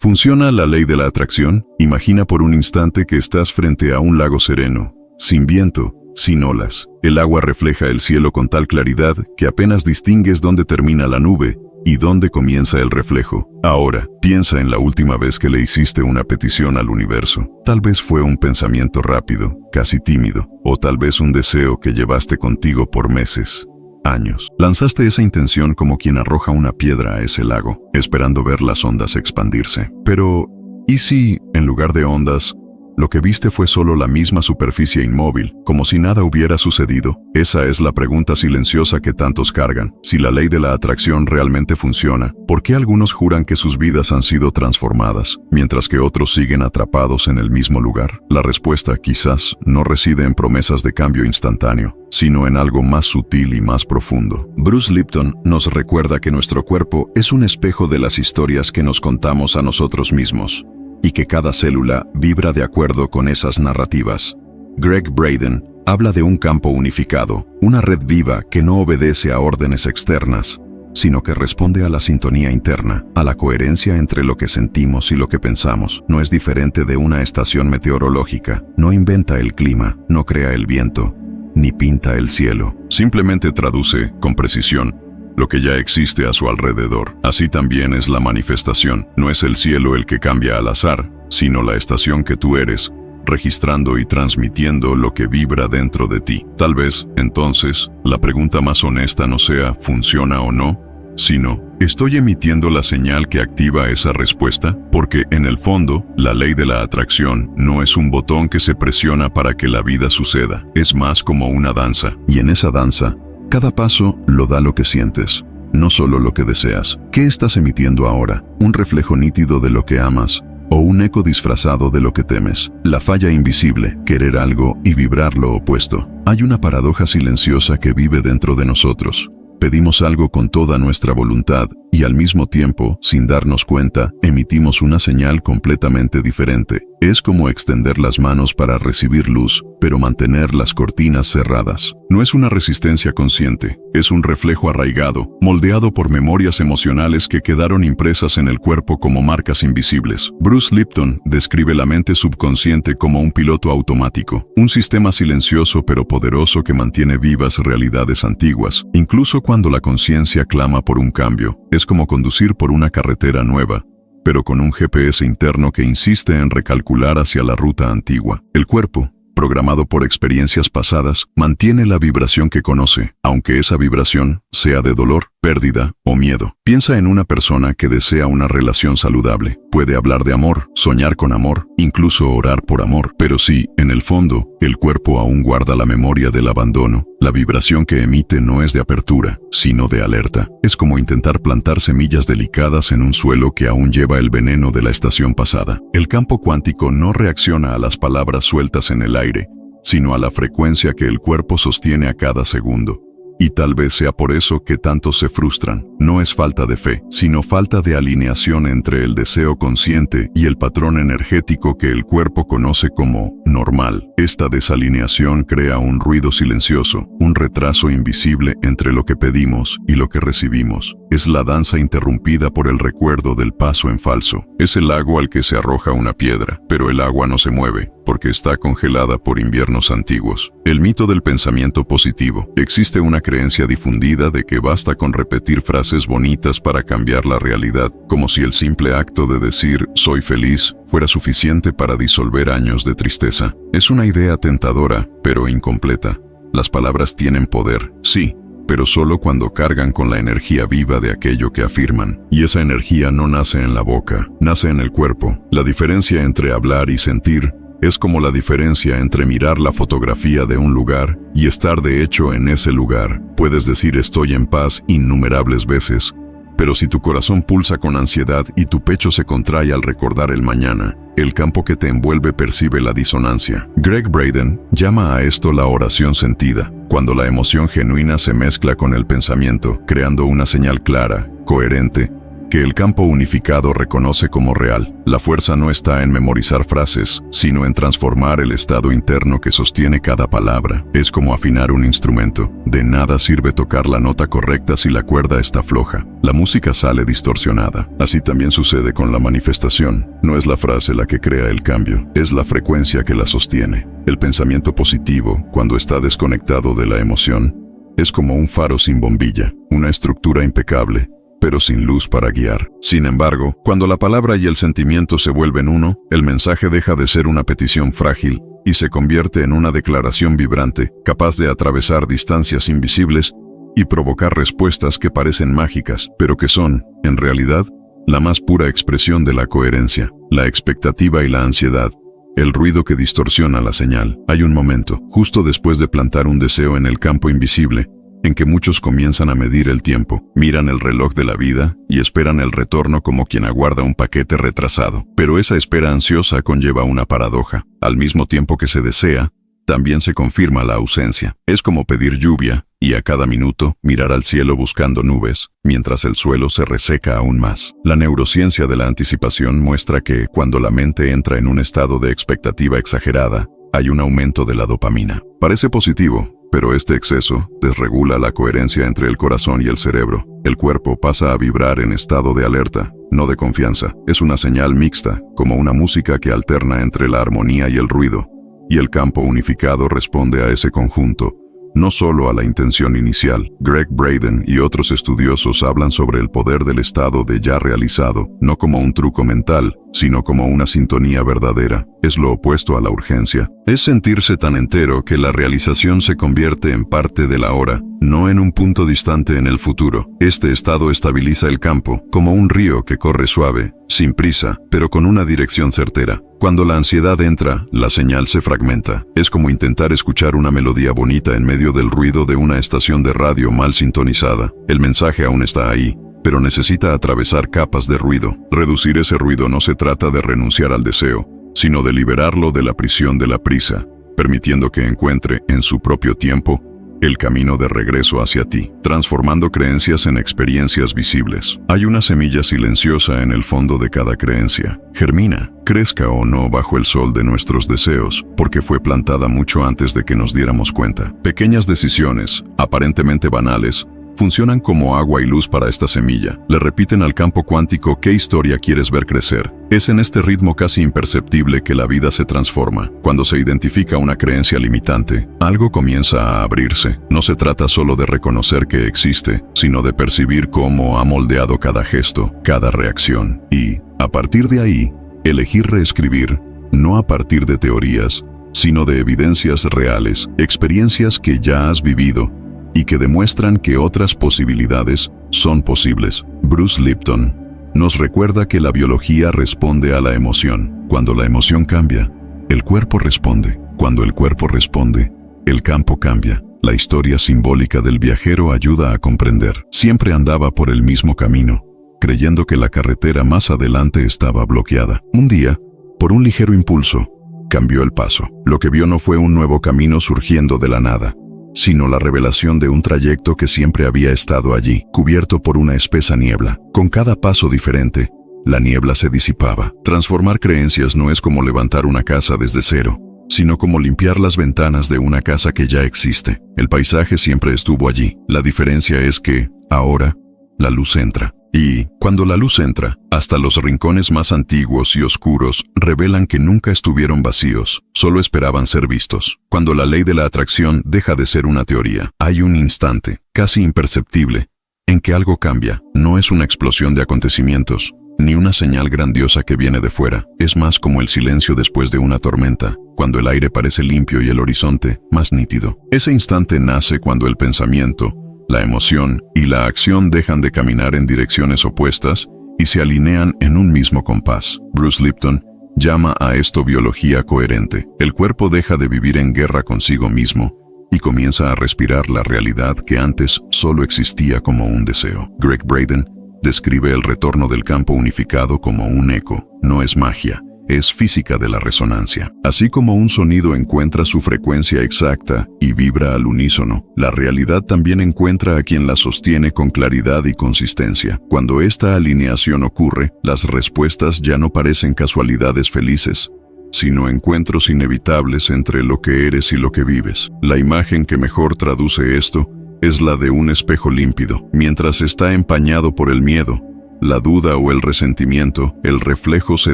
¿Funciona la ley de la atracción? Imagina por un instante que estás frente a un lago sereno, sin viento, sin olas. El agua refleja el cielo con tal claridad que apenas distingues dónde termina la nube y dónde comienza el reflejo. Ahora, piensa en la última vez que le hiciste una petición al universo. Tal vez fue un pensamiento rápido, casi tímido, o tal vez un deseo que llevaste contigo por meses, años. Lanzaste esa intención como quien arroja una piedra a ese lago, esperando ver las ondas expandirse. Pero, ¿y si, en lugar de ondas, lo que viste fue solo la misma superficie inmóvil, como si nada hubiera sucedido? Esa es la pregunta silenciosa que tantos cargan. Si la ley de la atracción realmente funciona, ¿por qué algunos juran que sus vidas han sido transformadas, mientras que otros siguen atrapados en el mismo lugar? La respuesta quizás no reside en promesas de cambio instantáneo, sino en algo más sutil y más profundo. Bruce Lipton nos recuerda que nuestro cuerpo es un espejo de las historias que nos contamos a nosotros mismos, y que cada célula vibra de acuerdo con esas narrativas. Gregg Braden habla de un campo unificado, una red viva que no obedece a órdenes externas, sino que responde a la sintonía interna, a la coherencia entre lo que sentimos y lo que pensamos. No es diferente de una estación meteorológica, no inventa el clima, no crea el viento, ni pinta el cielo. Simplemente traduce, con precisión, lo que ya existe a su alrededor. Así también es la manifestación. No es el cielo el que cambia al azar, sino la estación que tú eres, registrando y transmitiendo lo que vibra dentro de ti. Tal vez, entonces, la pregunta más honesta no sea ¿funciona o no?, sino ¿estoy emitiendo la señal que activa esa respuesta? Porque, en el fondo, la ley de la atracción no es un botón que se presiona para que la vida suceda. Es más como una danza. Y en esa danza, cada paso lo da lo que sientes, no solo lo que deseas. ¿Qué estás emitiendo ahora? ¿Un reflejo nítido de lo que amas o un eco disfrazado de lo que temes? La falla invisible, querer algo y vibrar lo opuesto. Hay una paradoja silenciosa que vive dentro de nosotros. Pedimos algo con toda nuestra voluntad y al mismo tiempo, sin darnos cuenta, emitimos una señal completamente diferente. Es como extender las manos para recibir luz, pero mantener las cortinas cerradas. No es una resistencia consciente, es un reflejo arraigado, moldeado por memorias emocionales que quedaron impresas en el cuerpo como marcas invisibles. Bruce Lipton describe la mente subconsciente como un piloto automático, un sistema silencioso pero poderoso que mantiene vivas realidades antiguas, incluso cuando la conciencia clama por un cambio. Es como conducir por una carretera nueva, pero con un GPS interno que insiste en recalcular hacia la ruta antigua. El cuerpo, programado por experiencias pasadas, mantiene la vibración que conoce, aunque esa vibración sea de dolor, pérdida o miedo. Piensa en una persona que desea una relación saludable. Puede hablar de amor, soñar con amor, incluso orar por amor. Pero si, en el fondo, el cuerpo aún guarda la memoria del abandono, la vibración que emite no es de apertura, sino de alerta. Es como intentar plantar semillas delicadas en un suelo que aún lleva el veneno de la estación pasada. El campo cuántico no reacciona a las palabras sueltas en el aire, sino a la frecuencia que el cuerpo sostiene a cada segundo. Y tal vez sea por eso que tantos se frustran. No es falta de fe, sino falta de alineación entre el deseo consciente y el patrón energético que el cuerpo conoce como normal. Esta desalineación crea un ruido silencioso, un retraso invisible entre lo que pedimos y lo que recibimos. Es la danza interrumpida por el recuerdo del paso en falso. Es el lago al que se arroja una piedra, pero el agua no se mueve, porque está congelada por inviernos antiguos. El mito del pensamiento positivo. Existe una creencia difundida de que basta con repetir frases bonitas para cambiar la realidad, como si el simple acto de decir «soy feliz» fuera suficiente para disolver años de tristeza. Es una idea tentadora, pero incompleta. Las palabras tienen poder, sí, pero solo cuando cargan con la energía viva de aquello que afirman. Y esa energía no nace en la boca, nace en el cuerpo. La diferencia entre hablar y sentir es como la diferencia entre mirar la fotografía de un lugar y estar de hecho en ese lugar. Puedes decir estoy en paz innumerables veces, pero si tu corazón pulsa con ansiedad y tu pecho se contrae al recordar el mañana, el campo que te envuelve percibe la disonancia. Gregg Braden llama a esto la oración sentida, cuando la emoción genuina se mezcla con el pensamiento, creando una señal clara, coherente que el campo unificado reconoce como real. La fuerza no está en memorizar frases, sino en transformar el estado interno que sostiene cada palabra. Es como afinar un instrumento. De nada sirve tocar la nota correcta si la cuerda está floja. La música sale distorsionada. Así también sucede con la manifestación. No es la frase la que crea el cambio, es la frecuencia que la sostiene. El pensamiento positivo, cuando está desconectado de la emoción, es como un faro sin bombilla, una estructura impecable, pero sin luz para guiar. Sin embargo, cuando la palabra y el sentimiento se vuelven uno, el mensaje deja de ser una petición frágil y se convierte en una declaración vibrante, capaz de atravesar distancias invisibles y provocar respuestas que parecen mágicas, pero que son, en realidad, la más pura expresión de la coherencia, la expectativa y la ansiedad, el ruido que distorsiona la señal. Hay un momento, justo después de plantar un deseo en el campo invisible, en que muchos comienzan a medir el tiempo, miran el reloj de la vida y esperan el retorno como quien aguarda un paquete retrasado. Pero esa espera ansiosa conlleva una paradoja. Al mismo tiempo que se desea, también se confirma la ausencia. Es como pedir lluvia y a cada minuto mirar al cielo buscando nubes, mientras el suelo se reseca aún más. La neurociencia de la anticipación muestra que cuando la mente entra en un estado de expectativa exagerada, hay un aumento de la dopamina. Parece positivo, pero este exceso desregula la coherencia entre el corazón y el cerebro. El cuerpo pasa a vibrar en estado de alerta, no de confianza. Es una señal mixta, como una música que alterna entre la armonía y el ruido. Y el campo unificado responde a ese conjunto, no solo a la intención inicial. Greg Braden y otros estudiosos hablan sobre el poder del estado de ya realizado, no como un truco mental, sino como una sintonía verdadera. Es lo opuesto a la urgencia. Es sentirse tan entero que la realización se convierte en parte del ahora, no en un punto distante en el futuro. Este estado estabiliza el campo, como un río que corre suave, sin prisa, pero con una dirección certera. Cuando la ansiedad entra, la señal se fragmenta. Es como intentar escuchar una melodía bonita en medio del ruido de una estación de radio mal sintonizada. El mensaje aún está ahí, pero necesita atravesar capas de ruido. Reducir ese ruido no se trata de renunciar al deseo, sino de liberarlo de la prisión de la prisa, permitiendo que encuentre, en su propio tiempo, el camino de regreso hacia ti, transformando creencias en experiencias visibles. Hay una semilla silenciosa en el fondo de cada creencia. Germina, crezca o no bajo el sol de nuestros deseos, porque fue plantada mucho antes de que nos diéramos cuenta. Pequeñas decisiones, aparentemente banales, funcionan como agua y luz para esta semilla. Le repiten al campo cuántico qué historia quieres ver crecer. Es en este ritmo casi imperceptible que la vida se transforma. Cuando se identifica una creencia limitante, algo comienza a abrirse. No se trata solo de reconocer que existe, sino de percibir cómo ha moldeado cada gesto, cada reacción. Y, a partir de ahí, elegir reescribir, no a partir de teorías, sino de evidencias reales, experiencias que ya has vivido, y que demuestran que otras posibilidades son posibles. Bruce Lipton nos recuerda que la biología responde a la emoción. Cuando la emoción cambia, el cuerpo responde. Cuando el cuerpo responde, el campo cambia. La historia simbólica del viajero ayuda a comprender. Siempre andaba por el mismo camino, creyendo que la carretera más adelante estaba bloqueada. Un día, por un ligero impulso, cambió el paso. Lo que vio no fue un nuevo camino surgiendo de la nada, sino la revelación de un trayecto que siempre había estado allí, cubierto por una espesa niebla. Con cada paso diferente, la niebla se disipaba. Transformar creencias no es como levantar una casa desde cero, sino como limpiar las ventanas de una casa que ya existe. El paisaje siempre estuvo allí. La diferencia es que, ahora, la luz entra. Y, cuando la luz entra, hasta los rincones más antiguos y oscuros revelan que nunca estuvieron vacíos, solo esperaban ser vistos. Cuando la ley de la atracción deja de ser una teoría, hay un instante, casi imperceptible, en que algo cambia. No es una explosión de acontecimientos, ni una señal grandiosa que viene de fuera. Es más como el silencio después de una tormenta, cuando el aire parece limpio y el horizonte más nítido. Ese instante nace cuando el pensamiento, la emoción y la acción dejan de caminar en direcciones opuestas y se alinean en un mismo compás. Bruce Lipton llama a esto biología coherente. El cuerpo deja de vivir en guerra consigo mismo y comienza a respirar la realidad que antes solo existía como un deseo. Greg Braden describe el retorno del campo unificado como un eco. No es magia, es física de la resonancia. Así como un sonido encuentra su frecuencia exacta y vibra al unísono, la realidad también encuentra a quien la sostiene con claridad y consistencia. Cuando esta alineación ocurre, las respuestas ya no parecen casualidades felices, sino encuentros inevitables entre lo que eres y lo que vives. La imagen que mejor traduce esto es la de un espejo límpido. Mientras está empañado por el miedo, la duda o el resentimiento, el reflejo se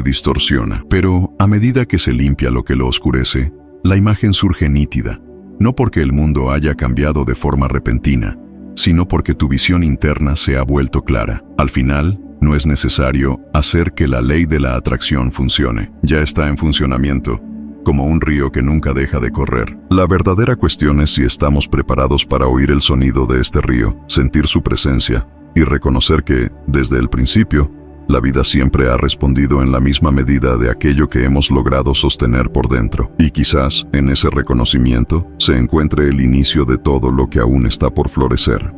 distorsiona. Pero a medida que se limpia lo que lo oscurece, la imagen surge nítida, no porque el mundo haya cambiado de forma repentina, sino porque tu visión interna se ha vuelto clara. Al final, no es necesario hacer que la ley de la atracción funcione. Ya está en funcionamiento, como un río que nunca deja de correr. La verdadera cuestión es si estamos preparados para oír el sonido de este río, sentir su presencia y reconocer que, desde el principio, la vida siempre ha respondido en la misma medida de aquello que hemos logrado sostener por dentro. Y quizás, en ese reconocimiento, se encuentre el inicio de todo lo que aún está por florecer.